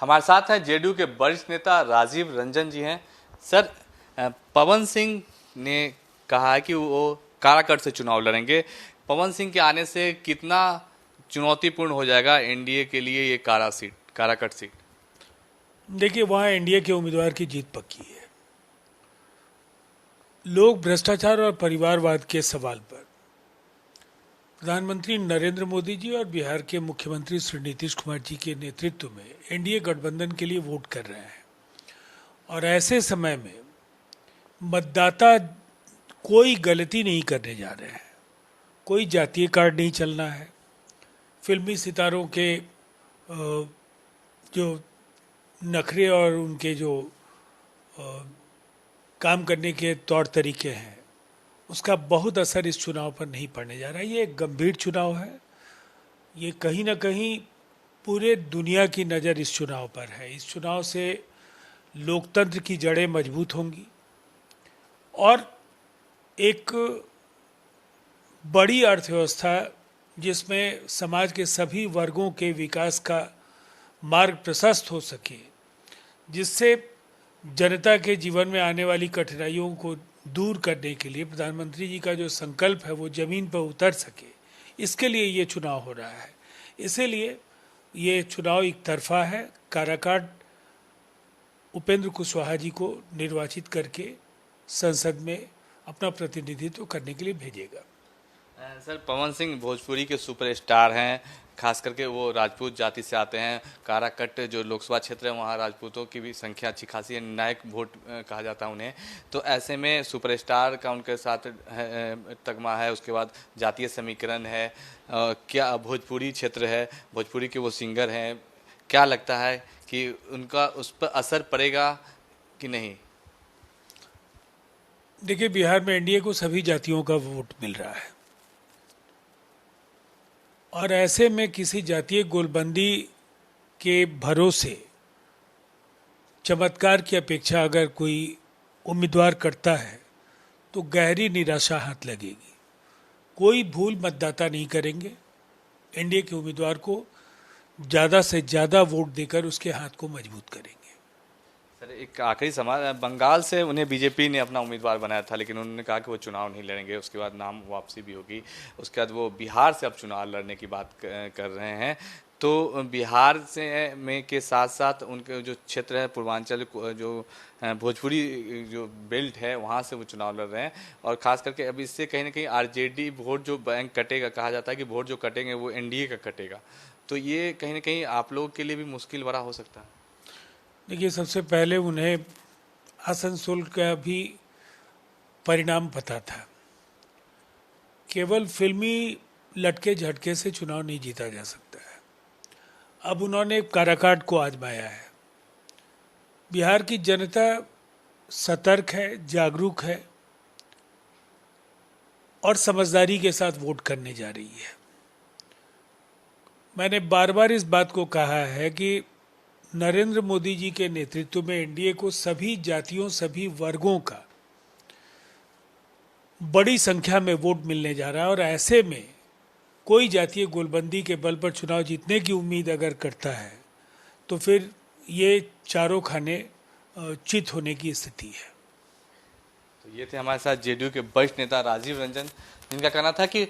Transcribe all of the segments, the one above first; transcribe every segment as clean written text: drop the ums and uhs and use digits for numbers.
हमारे साथ हैं जेडीयू के वरिष्ठ नेता राजीव रंजन जी हैं। सर, पवन सिंह ने कहा है कि वो काराकट से चुनाव लड़ेंगे। पवन सिंह के आने से कितना चुनौतीपूर्ण हो जाएगा एनडीए के लिए ये काराकट सीट? देखिए, वहाँ एनडीए के उम्मीदवार की जीत पक्की है। लोग भ्रष्टाचार और परिवारवाद के सवाल पर प्रधानमंत्री नरेंद्र मोदी जी और बिहार के मुख्यमंत्री श्री नीतीश कुमार जी के नेतृत्व में एनडीए गठबंधन के लिए वोट कर रहे हैं। और ऐसे समय में मतदाता कोई गलती नहीं करने जा रहे हैं। कोई जातीय कार्ड नहीं चलना है। फिल्मी सितारों के जो नखरे और उनके जो काम करने के तौर तरीके हैं, उसका बहुत असर इस चुनाव पर नहीं पड़ने जा रहा है। ये एक गंभीर चुनाव है। ये कहीं ना कहीं पूरे दुनिया की नज़र इस चुनाव पर है। इस चुनाव से लोकतंत्र की जड़ें मजबूत होंगी और एक बड़ी अर्थव्यवस्था जिसमें समाज के सभी वर्गों के विकास का मार्ग प्रशस्त हो सके, जिससे जनता के जीवन में आने वाली कठिनाइयों को दूर करने के लिए प्रधानमंत्री जी का जो संकल्प है वो जमीन पर उतर सके, इसके लिए ये चुनाव हो रहा है। इसीलिए ये चुनाव एक तरफा है। काराकाट उपेंद्र कुशवाहा जी को निर्वाचित करके संसद में अपना प्रतिनिधित्व करने के लिए भेजेगा। सर, पवन सिंह भोजपुरी के सुपरस्टार हैं, खास करके वो राजपूत जाति से आते हैं। काराकट जो लोकसभा क्षेत्र है वहाँ राजपूतों की भी संख्या अच्छी खासी है, नायक वोट कहा जाता है उन्हें। तो ऐसे में सुपरस्टार का उनके साथ तगमा है, उसके बाद जातीय समीकरण है, क्या भोजपुरी क्षेत्र है, भोजपुरी के वो सिंगर हैं, क्या लगता है कि उनका उस पर असर पड़ेगा कि नहीं? देखिए, बिहार में एनडीए को सभी जातियों का वोट मिल रहा है और ऐसे में किसी जातीय गोलबंदी के भरोसे चमत्कार की अपेक्षा अगर कोई उम्मीदवार करता है तो गहरी निराशा हाथ लगेगी। कोई भूल मतदाता नहीं करेंगे। एनडीए के उम्मीदवार को ज़्यादा से ज़्यादा वोट देकर उसके हाथ को मजबूत करेंगे। सर, एक आखिरी सवाल। बंगाल से उन्हें बीजेपी ने अपना उम्मीदवार बनाया था, लेकिन उन्होंने कहा कि वो चुनाव नहीं लड़ेंगे। उसके बाद नाम वापसी भी होगी। उसके बाद वो बिहार से अब चुनाव लड़ने की बात कर रहे हैं। तो बिहार से में के साथ साथ उनके जो क्षेत्र है पूर्वांचल, जो भोजपुरी जो बेल्ट है, वहाँ से वो चुनाव लड़ रहे हैं। और ख़ास करके अब इससे कहीं ना कहीं आरजेडी वोट जो बैंक कटेगा, कहा जाता है कि वोट जो कटेंगे वो एनडीए का कटेगा। तो ये कहीं ना कहीं आप लोगों के लिए भी मुश्किल भरा हो सकता है। देखिए, सबसे पहले उन्हें आसनसोल का भी परिणाम पता था। केवल फिल्मी लटके झटके से चुनाव नहीं जीता जा सकता है। अब उन्होंने काराकाट को आजमाया है। बिहार की जनता सतर्क है, जागरूक है और समझदारी के साथ वोट करने जा रही है। मैंने बार बार इस बात को कहा है कि नरेंद्र मोदी जी के नेतृत्व में एनडीए को सभी जातियों, सभी वर्गों का बड़ी संख्या में वोट मिलने जा रहा है। और ऐसे में कोई जातीय गोलबंदी के बल पर चुनाव जीतने की उम्मीद अगर करता है तो फिर ये चारों खाने चित होने की स्थिति है। तो ये थे हमारे साथ जेडीयू के वरिष्ठ नेता राजीव रंजन, जिनका कहना था कि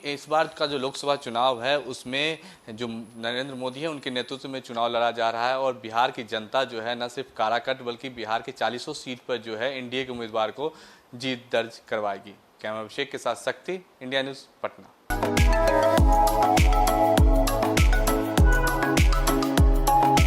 इस बार का जो लोकसभा चुनाव है उसमें जो नरेंद्र मोदी है उनके नेतृत्व में चुनाव लड़ा जा रहा है और बिहार की जनता जो है न सिर्फ काराकट बल्कि बिहार के 40 सीट पर जो है एनडीए के उम्मीदवार को जीत दर्ज करवाएगी। कैमरा अभिषेक के साथ शक्ति, इंडिया न्यूज़, पटना।